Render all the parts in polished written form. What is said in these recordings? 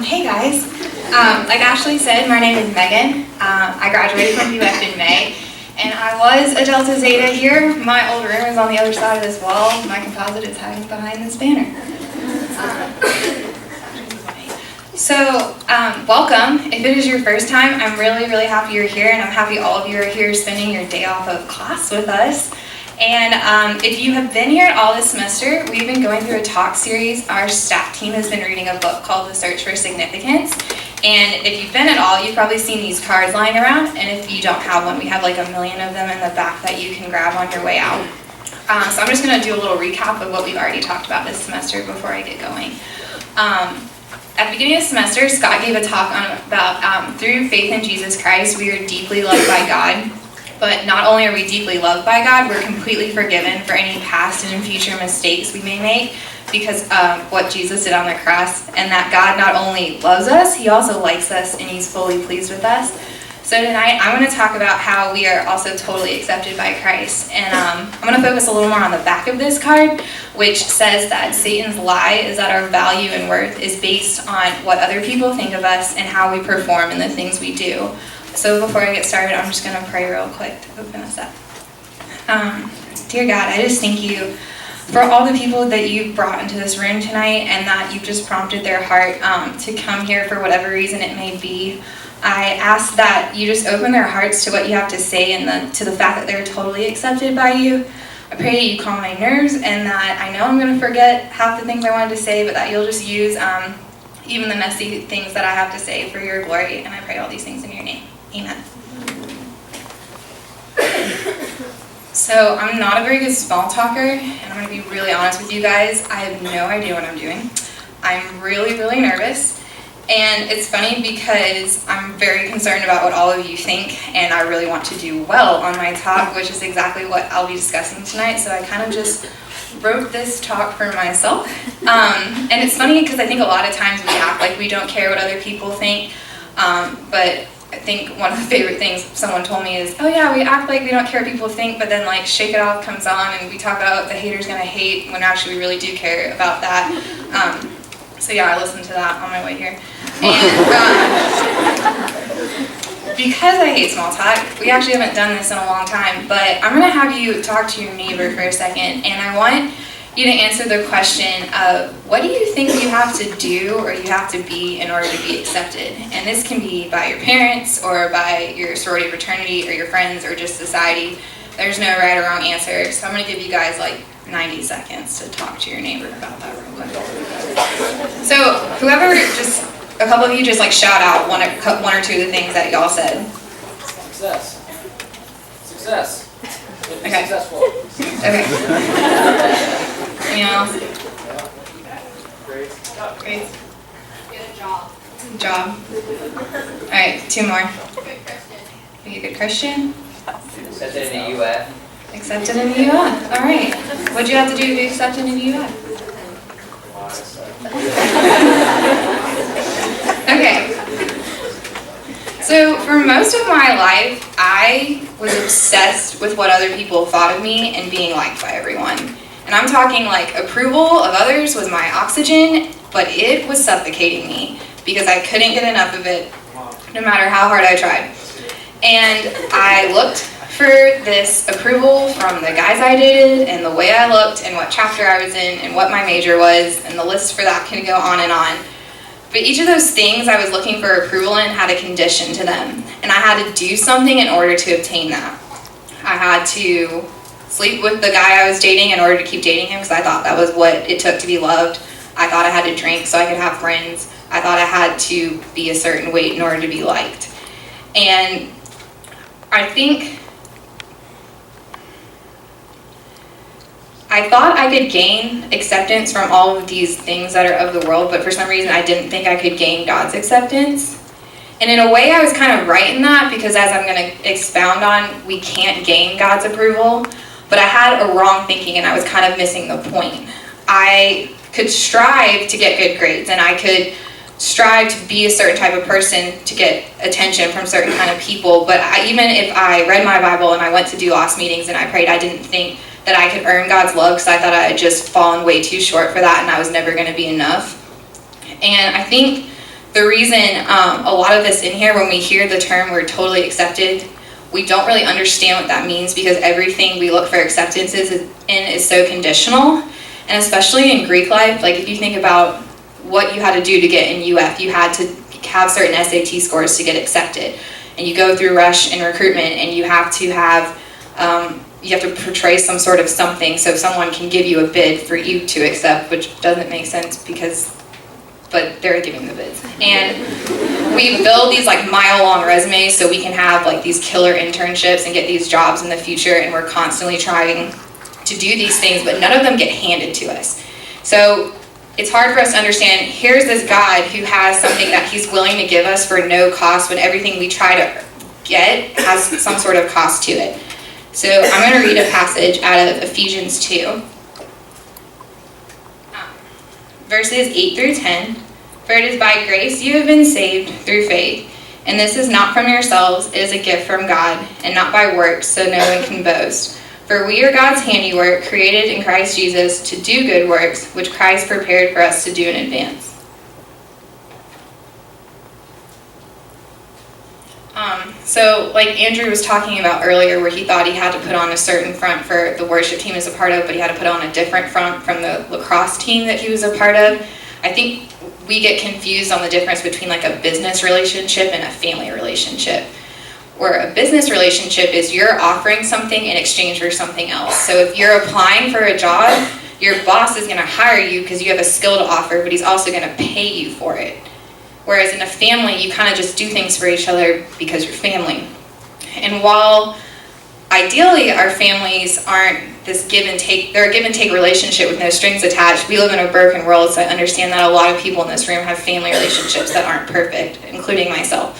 Hey guys, like Ashley said, my name is Megan. I graduated from UF in May, and I was a Delta Zeta here. My old room is on the other side of this wall. My composite is hiding behind this banner. Welcome. If it is your first time, I'm really happy you're here, and I'm happy all of you are here spending your day off of class with us. And if you have been here at all this semester, we've been going through a talk series. Our staff team has been reading a book called The Search for Significance. And if you've been at all, you've probably seen these cards lying around. And if you don't have one, we have like 1 million of them in the back that you can grab on your way out. So I'm just going to do a little recap of what we've already talked about this semester before I get going. At the beginning of the semester, Scott gave a talk about through faith in Jesus Christ, we are deeply loved by God. But not only are we deeply loved by God, we're completely forgiven for any past and future mistakes we may make because of what Jesus did on the cross, and that God not only loves us, He also likes us, and He's fully pleased with us. So tonight, I'm going to talk about how we are also totally accepted by Christ. And I'm going to focus a little more on the back of this card, which says that Satan's lie is that our value and worth is based on what other people think of us and how we perform in the things we do. So before I get started, I'm just going to pray real quick to open us up. Dear God, I just thank you for all the people that you've brought into this room tonight and that you've just prompted their heart to come here for whatever reason it may be. I ask that you just open their hearts to what you have to say and to the fact that they're totally accepted by you. I pray that you calm my nerves and that I know I'm going to forget half the things I wanted to say, but that you'll just use even the messy things that I have to say for your glory. And I pray all these things in your name. Amen. So I'm not a very good small talker, and I'm going to be really honest with you guys. I have no idea what I'm doing. I'm really nervous, and it's funny because I'm very concerned about what all of you think, and I really want to do well on my talk, which is exactly what I'll be discussing tonight. So I kind of just wrote this talk for myself. And it's funny because I think a lot of times we act like we don't care what other people think, but I think one of the favorite things someone told me is, oh yeah, we act like we don't care what people think, but then like Shake It Off comes on and we talk about the haters gonna hate when actually we really do care about that. So yeah, I listened to that on my way here. And because I hate small talk, we actually haven't done this in a long time, but I'm gonna have you talk to your neighbor for a second, and I want you to answer the question of what do you think you have to do or you have to be in order to be accepted? And this can be by your parents or by your sorority fraternity or your friends or just society. There's no right or wrong answer. So I'm going to give you guys like 90 seconds to talk to your neighbor about that real quick. So whoever, just a couple of you just like shout out one or two of the things that y'all said. Success. Okay. Successful. Okay. Anyone else? Great. Get a job. Job. All right, 2 more. Good Christian. Be a good Christian. Accepted in the UF. Accepted in the UF. All right. What'd you have to do to be accepted in the UF? Okay. So for most of my life, I was obsessed with what other people thought of me and being liked by everyone. And I'm talking like approval of others was my oxygen, but it was suffocating me because I couldn't get enough of it no matter how hard I tried. And I looked for this approval from the guys I dated and the way I looked and what chapter I was in and what my major was, and the list for that can go on and on. But each of those things I was looking for approval in had a condition to them, and I had to do something in order to obtain that. I had to sleep with the guy I was dating in order to keep dating him because I thought that was what it took to be loved. I thought I had to drink so I could have friends. I thought I had to be a certain weight in order to be liked. And I thought I could gain acceptance from all of these things that are of the world, but for some reason I didn't think I could gain God's acceptance. And in a way I was kind of right in that because, as I'm going to expound on, we can't gain God's approval. But I had a wrong thinking and I was kind of missing the point. I could strive to get good grades and I could strive to be a certain type of person to get attention from certain kind of people. But even if I read my Bible and I went to Doulos meetings and I prayed, I didn't think that I could earn God's love because I thought I had just fallen way too short for that and I was never going to be enough. And I think The reason a lot of us in here, when we hear the term we're totally accepted, we don't really understand what that means, because everything we look for acceptance is so conditional. And especially in Greek life, like if you think about what you had to do to get in UF, you had to have certain SAT scores to get accepted. And you go through rush and recruitment, and you have to portray some sort of something so someone can give you a bid for you to accept, which doesn't make sense but they're giving the bids. And we build these like mile-long resumes so we can have like these killer internships and get these jobs in the future, and we're constantly trying to do these things, but none of them get handed to us. So it's hard for us to understand, here's this God who has something that he's willing to give us for no cost, when everything we try to get has some sort of cost to it. So I'm going to read a passage out of Ephesians 2. Verses 8 through 10. For it is by grace you have been saved through faith, and this is not from yourselves, it is a gift from God, and not by works, so no one can boast. For we are God's handiwork, created in Christ Jesus to do good works, which Christ prepared for us to do in advance. So like Andrew was talking about earlier, where he thought he had to put on a certain front for the worship team as a part of, but he had to put on a different front from the lacrosse team that he was a part of. I think we get confused on the difference between like a business relationship and a family relationship. Where a business relationship is you're offering something in exchange for something else. So if you're applying for a job, your boss is going to hire you because you have a skill to offer, but he's also going to pay you for it. Whereas in a family, you kind of just do things for each other because you're family. And while ideally our families aren't this give and take, they're a give and take relationship with no strings attached. We live in a broken world, so I understand that a lot of people in this room have family relationships that aren't perfect, including myself.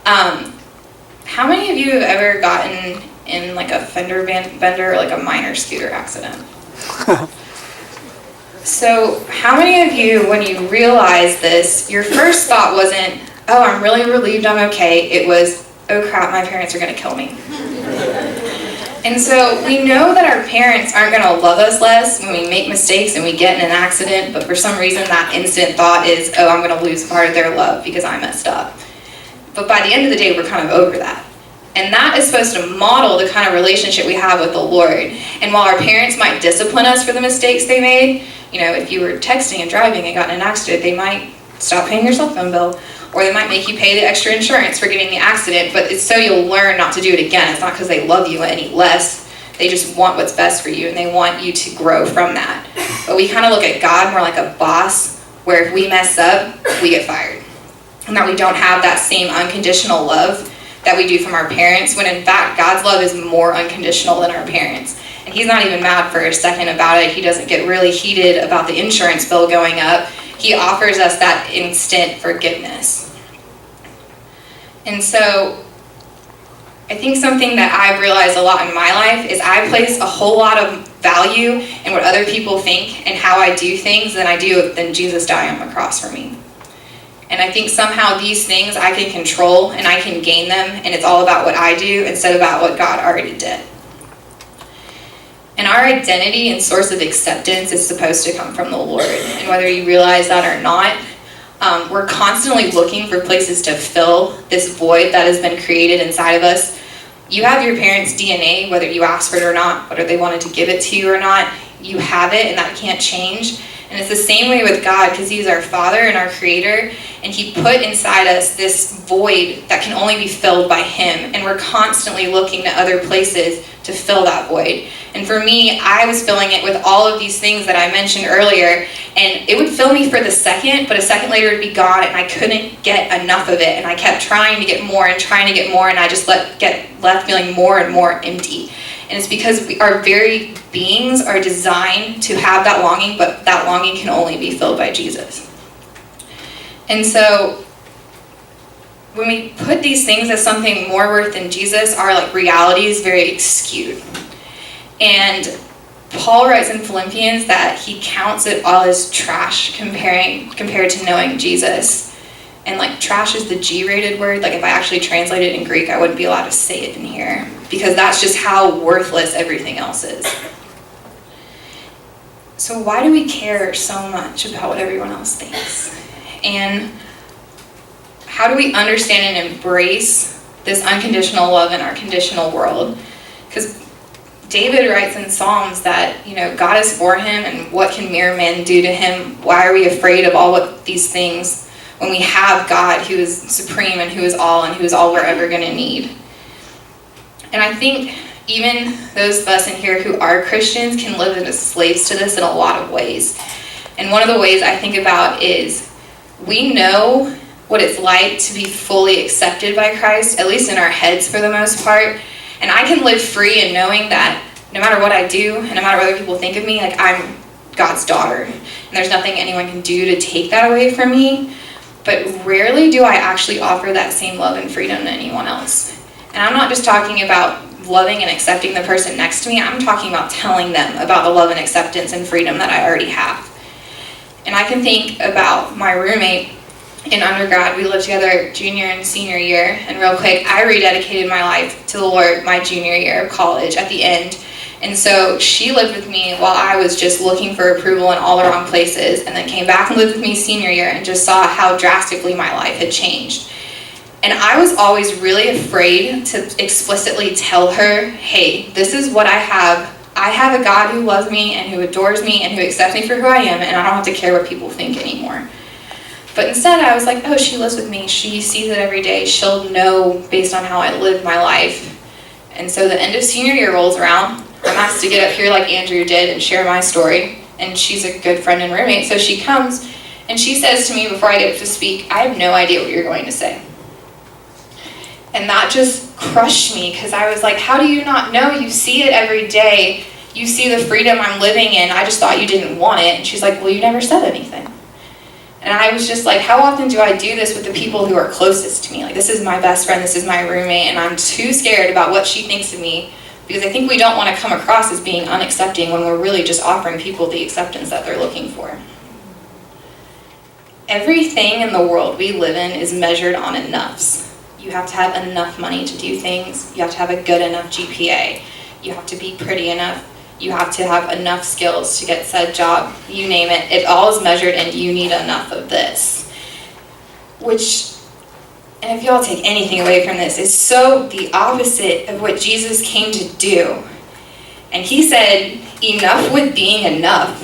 How many of you have ever gotten in like a fender bender or like a minor scooter accident? So how many of you, when you realized this, your first thought wasn't, oh, I'm really relieved I'm okay. It was, oh crap, my parents are going to kill me. And so we know that our parents aren't going to love us less when we make mistakes and we get in an accident, but for some reason that instant thought is, oh, I'm going to lose part of their love because I messed up. But by the end of the day, we're kind of over that. And that is supposed to model the kind of relationship we have with the Lord. And while our parents might discipline us for the mistakes they made, you know, if you were texting and driving and got in an accident, they might stop paying your cell phone bill, or they might make you pay the extra insurance for getting the accident, but it's so you'll learn not to do it again. It's not because they love you any less. They just want what's best for you, and they want you to grow from that. But we kind of look at God more like a boss, where if we mess up, we get fired. And that we don't have that same unconditional love that we do from our parents, when in fact God's love is more unconditional than our parents. And he's not even mad for a second about it. He doesn't get really heated about the insurance bill going up. He offers us that instant forgiveness. And so I think something that I've realized a lot in my life is I place a whole lot of value in what other people think and how I do things than Jesus dying on the cross for me. And I think somehow these things I can control and I can gain them, and it's all about what I do instead of about what God already did. And our identity and source of acceptance is supposed to come from the Lord. And whether you realize that or not, we're constantly looking for places to fill this void that has been created inside of us. You have your parents' DNA, whether you asked for it or not, whether they wanted to give it to you or not, you have it, and that can't change. And it's the same way with God, because he's our Father and our Creator, and he put inside us this void that can only be filled by him. And we're constantly looking to other places to fill that void. And for me, I was filling it with all of these things that I mentioned earlier, and it would fill me for the second, but a second later it'd be gone, and I couldn't get enough of it. And I kept trying to get more and trying to get more, and I just left feeling more and more empty. And it's because our very beings are designed to have that longing, but that longing can only be filled by Jesus. And so when we put these things as something more worth than Jesus, our reality is very skewed. And Paul writes in Philippians that he counts it all as trash compared to knowing Jesus. And trash is the G-rated word. If I actually translate it in Greek, I wouldn't be allowed to say it in here, because that's just how worthless everything else is. So why do we care so much about what everyone else thinks? And how do we understand and embrace this unconditional love in our conditional world? Because David writes in Psalms that, God is for him, and what can mere man do to him? Why are we afraid of all of these things when we have God who is supreme and who is all we're ever going to need? And I think even those of us in here who are Christians can live as slaves to this in a lot of ways. And one of the ways I think about is we know what it's like to be fully accepted by Christ, at least in our heads for the most part. And I can live free in knowing that no matter what I do and no matter what other people think of me, like I'm God's daughter. And there's nothing anyone can do to take that away from me. But rarely do I actually offer that same love and freedom to anyone else. And I'm not just talking about loving and accepting the person next to me. I'm talking about telling them about the love and acceptance and freedom that I already have. And I can think about my roommate in undergrad. We lived together junior and senior year. And real quick, I rededicated my life to the Lord my junior year of college at the end. And so she lived with me while I was just looking for approval in all the wrong places, and then came back and lived with me senior year and just saw how drastically my life had changed. And I was always really afraid to explicitly tell her, hey, this is what I have. I have a God who loves me and who adores me and who accepts me for who I am, and I don't have to care what people think anymore. But instead I was like, oh, she lives with me. She sees it every day. She'll know based on how I live my life. And so the end of senior year rolls around. I'm asked to get up here like Andrew did and share my story. And she's a good friend and roommate. So she comes and she says to me before I get up to speak, I have no idea what you're going to say. And that just crushed me, because I was like, how do you not know? You see it every day. You see the freedom I'm living in. I just thought you didn't want it. And she's like, well, you never said anything. And I was just like, how often do I do this with the people who are closest to me? Like, this is my best friend, this is my roommate, and I'm too scared about what she thinks of me, because I think we don't want to come across as being unaccepting when we're really just offering people the acceptance that they're looking for. Everything in the world we live in is measured on enoughs. You have to have enough money to do things. You have to have a good enough GPA. You have to be pretty enough. You have to have enough skills to get said job. You name it. It all is measured, and you need enough of this. Which, and if y'all take anything away from this, is so the opposite of what Jesus came to do. And he said, enough with being enough,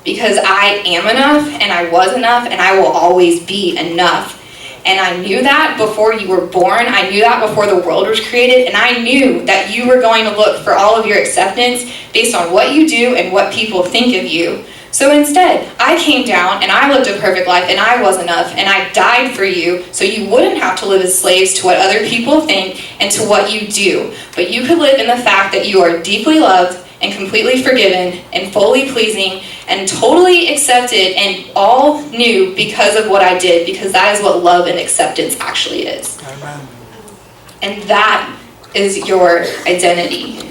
because I am enough, and I was enough, and I will always be enough. And I knew that before you were born. I knew that before the world was created. And I knew that you were going to look for all of your acceptance based on what you do and what people think of you. So instead, I came down and I lived a perfect life, and I was enough, and I died for you so you wouldn't have to live as slaves to what other people think and to what you do. But you could live in the fact that you are deeply loved and completely forgiven and fully pleasing and totally accepted and all new because of what I did, because that is what love and acceptance actually is. Amen. And that is your identity.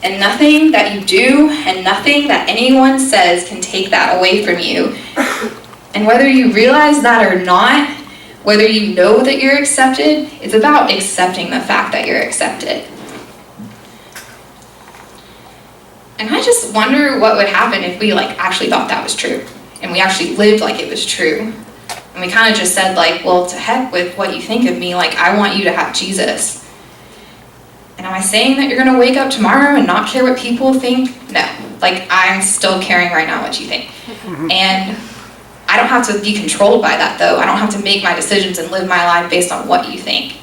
And nothing that you do and nothing that anyone says can take that away from you. And whether you realize that or not, whether you know that you're accepted, it's about accepting the fact that you're accepted. And I just wonder what would happen if we actually thought that was true, and we actually lived like it was true. And we kind of just said well, to heck with what you think of me, I want you to have Jesus. And am I saying that you're going to wake up tomorrow and not care what people think? No. I'm still caring right now what you think. And I don't have to be controlled by that, though. I don't have to make my decisions and live my life based on what you think.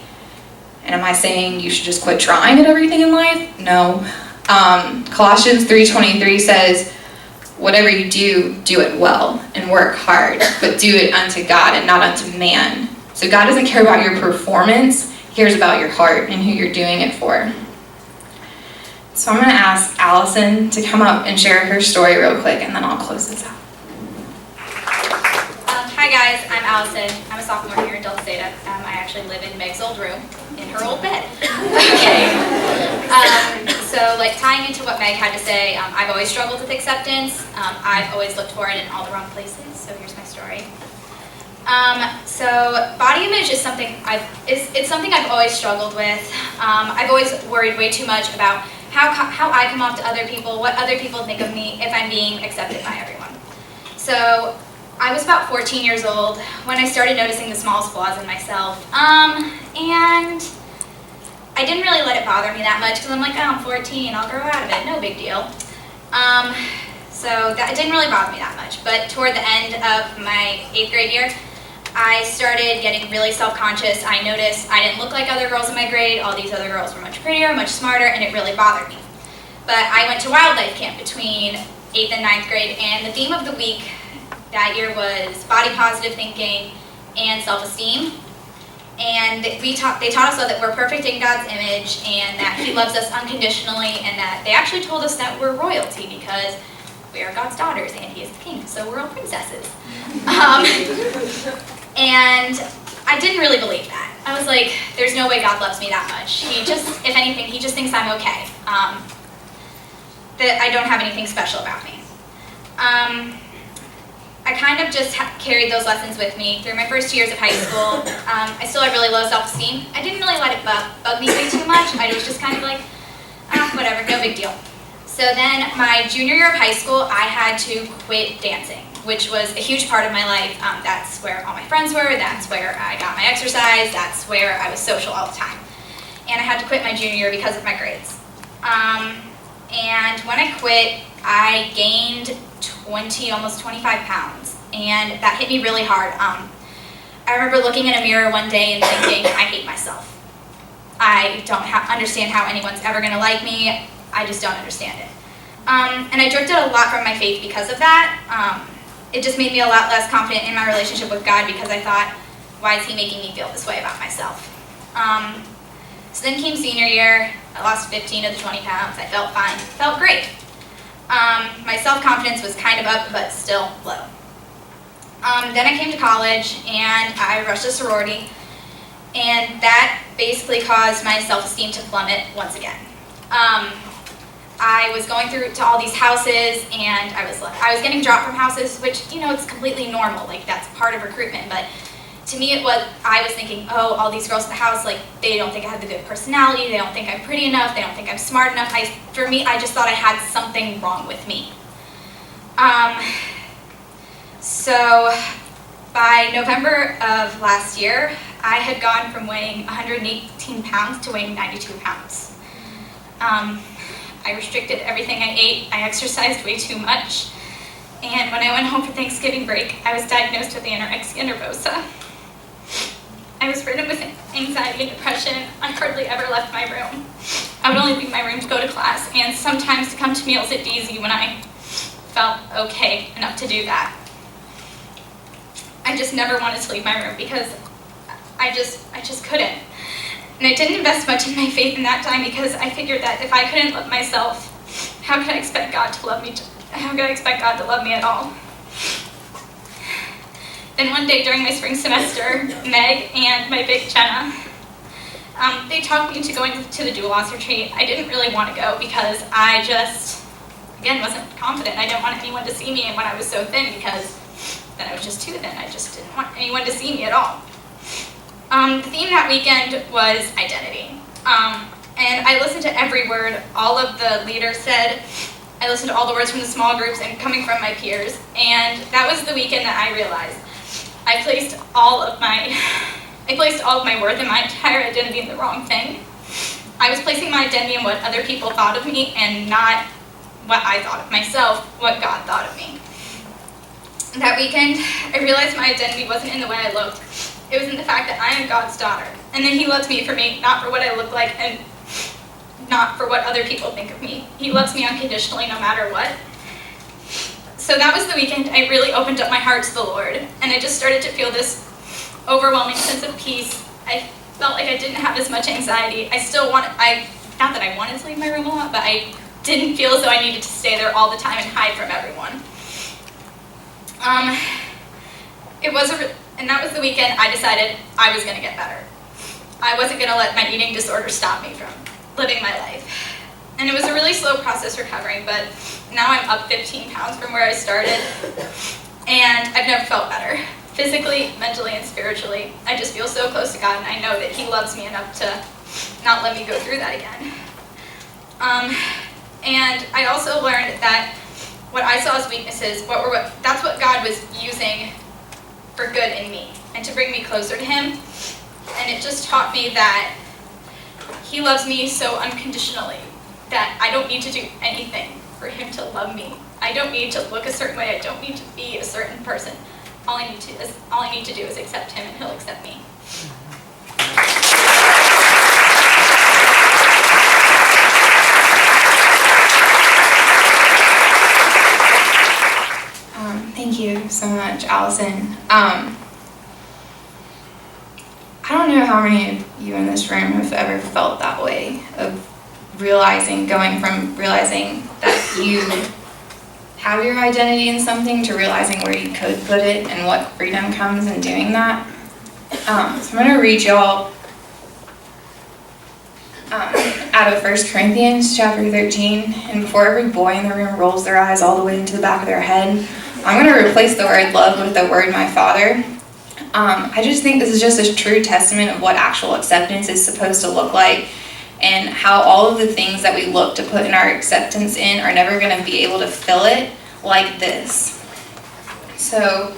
And am I saying you should just quit trying at everything in life? No. Colossians 3:23 says, whatever you do, do it well and work hard, but do it unto God and not unto man. So God doesn't care about your performance, he cares about your heart and who you're doing it for. So I'm going to ask Allison to come up and share her story real quick, and then I'll close this out. Hi guys, I'm Allison. I'm a sophomore here at Delta Zeta. I actually live in Meg's old room, in her old bed. So tying into what Meg had to say, I've always struggled with acceptance. I've always looked for it in all the wrong places, so here's my story. So body image is something it's something I've always struggled with. I've always worried way too much about how I come off to other people, what other people think of me, if I'm being accepted by everyone. So I was about 14 years old when I started noticing the smallest flaws in myself. And I didn't really let it bother me that much because I'm like, oh, I'm 14, I'll grow out of it, no big deal. So that it didn't really bother me that much. But toward the end of my 8th grade year, I started getting really self-conscious. I noticed I didn't look like other girls in my grade. All these other girls were much prettier, much smarter, and it really bothered me. But I went to wildlife camp between 8th and 9th grade, and the theme of the week that year was body positive thinking and self-esteem. And they taught us all that we're perfect in God's image and that He loves us unconditionally, and that they actually told us that we're royalty because we are God's daughters and He is the king, so we're all princesses. And I didn't really believe that. I was like, there's no way God loves me that much. He just, if anything, He just thinks I'm okay. That I don't have anything special about me. I kind of just carried those lessons with me through my first years of high school. I still had really low self-esteem. I didn't really let it bug me way too much. I was just kind of like, whatever, no big deal. So then my junior year of high school, I had to quit dancing, which was a huge part of my life. That's where all my friends were. That's where I got my exercise. That's where I was social all the time. And I had to quit my junior year because of my grades. And when I quit, I gained 20, almost 25 pounds, and that hit me really hard. I remember looking in a mirror one day and thinking, I hate myself. I don't understand how anyone's ever going to like me. I just don't understand it. And I drifted a lot from my faith because of that. It just made me a lot less confident in my relationship with God because I thought, why is He making me feel this way about myself? So then came senior year. I lost 15 of the 20 pounds. I felt fine. Felt great. My self-confidence was kind of up, but still low. Then I came to college, and I rushed a sorority, and that basically caused my self-esteem to plummet once again. I was going through to all these houses, and I was getting dropped from houses, which, you know, it's completely normal. Like, that's part of recruitment, but to me, I was thinking, oh, all these girls at the house, like, they don't think I have the good personality, they don't think I'm pretty enough, they don't think I'm smart enough. For me, I just thought I had something wrong with me. So by November of last year, I had gone from weighing 118 pounds to weighing 92 pounds. I restricted everything I ate, I exercised way too much, and when I went home for Thanksgiving break, I was diagnosed with anorexia nervosa. I was ridden with anxiety and depression. I hardly ever left my room. I would only leave my room to go to class and sometimes to come to meals at DZ when I felt okay enough to do that. I just never wanted to leave my room because I just couldn't. And I didn't invest much in my faith in that time because I figured that if I couldn't love myself, how could I expect God to love me? How could I expect God to love me at all? Then one day during my spring semester, Meg and my big Jenna, they talked me into going to the Doulos retreat. I didn't really want to go because I just, again, wasn't confident. I didn't want anyone to see me and when I was so thin because then I was just too thin. I just didn't want anyone to see me at all. The theme that weekend was identity. And I listened to every word all of the leaders said. I listened to all the words from the small groups and coming from my peers. And that was the weekend that I realized I placed all of my worth and my entire identity in the wrong thing. I was placing my identity in what other people thought of me and not what I thought of myself, what God thought of me. That weekend, I realized my identity wasn't in the way I looked. It was in the fact that I am God's daughter, and that He loves me for me, not for what I look like and not for what other people think of me. He loves me unconditionally no matter what. So that was the weekend I really opened up my heart to the Lord, and I just started to feel this overwhelming sense of peace. I felt like I didn't have as much anxiety. Not that I wanted to leave my room a lot, but I didn't feel as though I needed to stay there all the time and hide from everyone. And that was the weekend I decided I was going to get better. I wasn't going to let my eating disorder stop me from living my life. And it was a really slow process recovering, but now I'm up 15 pounds from where I started, and I've never felt better. Physically, mentally, and spiritually. I just feel so close to God, and I know that He loves me enough to not let me go through that again. And I also learned that what I saw as weaknesses, that's what God was using for good in me and to bring me closer to him. And it just taught me that he loves me so unconditionally that I don't need to do anything for him to love me. I don't need to look a certain way. I don't need to be a certain person. All I need to do is accept him, and he'll accept me. Thank you so much, Allison. I don't know how many of you in this room have ever felt that way, of going from realizing that you have your identity in something to realizing where you could put it and what freedom comes in doing that. So I'm going to read y'all out of 1 Corinthians chapter 13, and before every boy in the room rolls their eyes all the way into the back of their head, I'm going to replace the word love with the word my father. I just think this is just a true testament of what actual acceptance is supposed to look like, and how all of the things that we look to put in our acceptance in are never going to be able to fill it like this. So,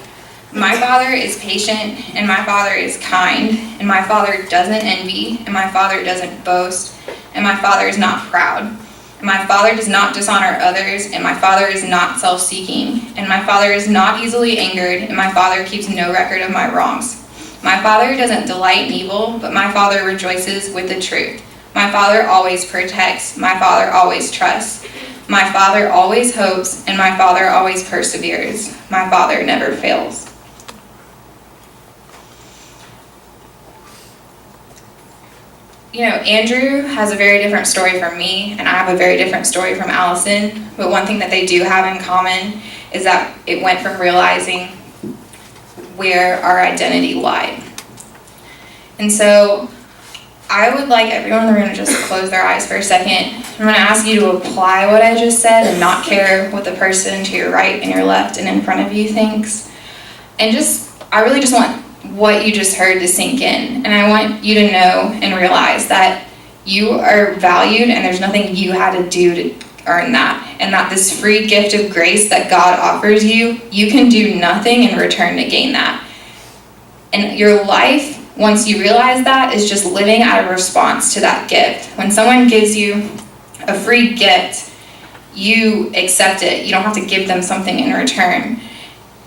my Father is patient, and my Father is kind, and my Father doesn't envy, and my Father doesn't boast, and my Father is not proud, and my Father does not dishonor others, and my Father is not self-seeking, and my Father is not easily angered, and my Father keeps no record of my wrongs. My Father doesn't delight in evil, but my Father rejoices with the truth. My Father always protects, my Father always trusts, my Father always hopes, and my Father always perseveres. My Father never fails. You know, Andrew has a very different story from me, and I have a very different story from Allison, but one thing that they do have in common is that it went from realizing where our identity lied. And so I would like everyone in the room to just close their eyes for a second. I'm going to ask you to apply what I just said and not care what the person to your right and your left and in front of you thinks. And I really just want what you just heard to sink in. And I want you to know and realize that you are valued and there's nothing you had to do to earn that. And that this free gift of grace that God offers you, you can do nothing in return to gain that. And your life, once you realize that, is just living out of response to that gift. When someone gives you a free gift, you accept it. You don't have to give them something in return.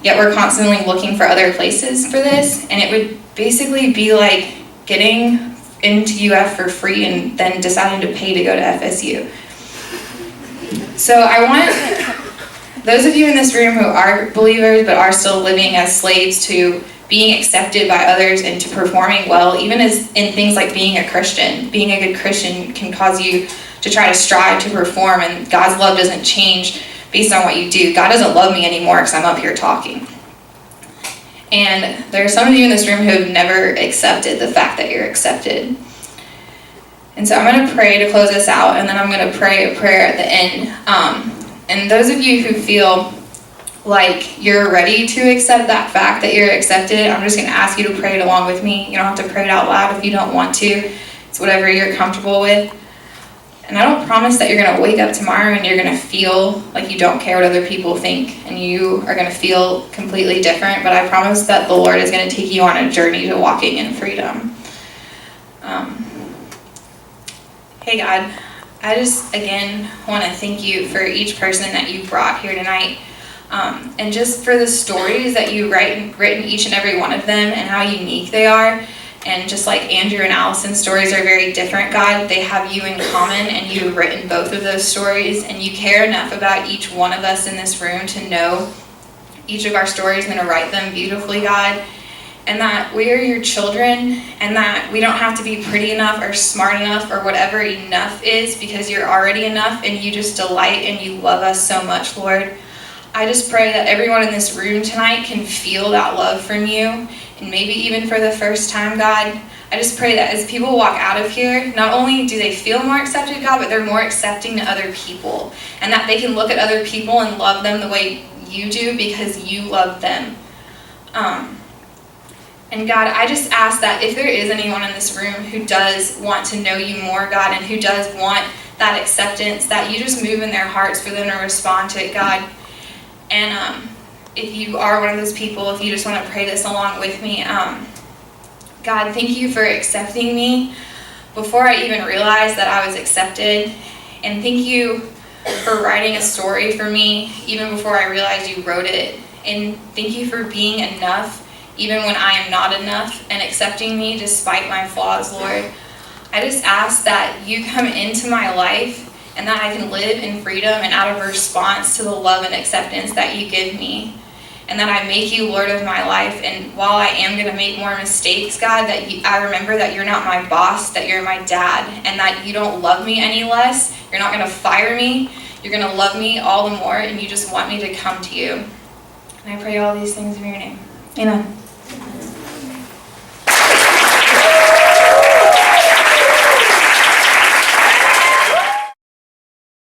Yet we're constantly looking for other places for this, and it would basically be like getting into UF for free and then deciding to pay to go to FSU. So I want those of you in this room who are believers but are still living as slaves to being accepted by others and to performing well, even as in things like being a Christian. Being a good Christian can cause you to try to strive to perform, and God's love doesn't change based on what you do. God doesn't love me anymore because I'm up here talking. And there are some of you in this room who have never accepted the fact that you're accepted. And so I'm going to pray to close this out, and then I'm going to pray a prayer at the end. And those of you who feel like you're ready to accept that fact that you're accepted, I'm just going to ask you to pray it along with me. You don't have to pray it out loud if you don't want to. It's whatever you're comfortable with. And I don't promise that you're going to wake up tomorrow and you're going to feel like you don't care what other people think and you are going to feel completely different, but I promise that the Lord is going to take you on a journey to walking in freedom. Hey God, I just again want to thank you for each person that you brought here tonight, and just for the stories that you written each and every one of them and how unique they are. And just like Andrew and Allison's stories are very different, God, they have you in common, and you've written both of those stories, and you care enough about each one of us in this room to know each of our stories and to write them beautifully, God, and that we are your children, and that we don't have to be pretty enough or smart enough or whatever enough is, because you're already enough, and you just delight and you love us so much, Lord. I just pray that everyone in this room tonight can feel that love from you, and maybe even for the first time, God. I just pray that as people walk out of here, not only do they feel more accepted, God, but they're more accepting to other people, and that they can look at other people and love them the way you do because you love them. And God, I just ask that if there is anyone in this room who does want to know you more, God, and who does want that acceptance, that you just move in their hearts for them to respond to it, God. And if you are one of those people, if you just want to pray this along with me, God, thank you for accepting me before I even realized that I was accepted. And thank you for writing a story for me even before I realized you wrote it. And thank you for being enough even when I am not enough, and accepting me despite my flaws, Lord. I just ask that you come into my life and that I can live in freedom and out of response to the love and acceptance that you give me. And that I make you Lord of my life. And while I am going to make more mistakes, God, that I remember that you're not my boss, that you're my dad, and that you don't love me any less. You're not going to fire me. You're going to love me all the more, and you just want me to come to you. And I pray all these things in your name. Amen.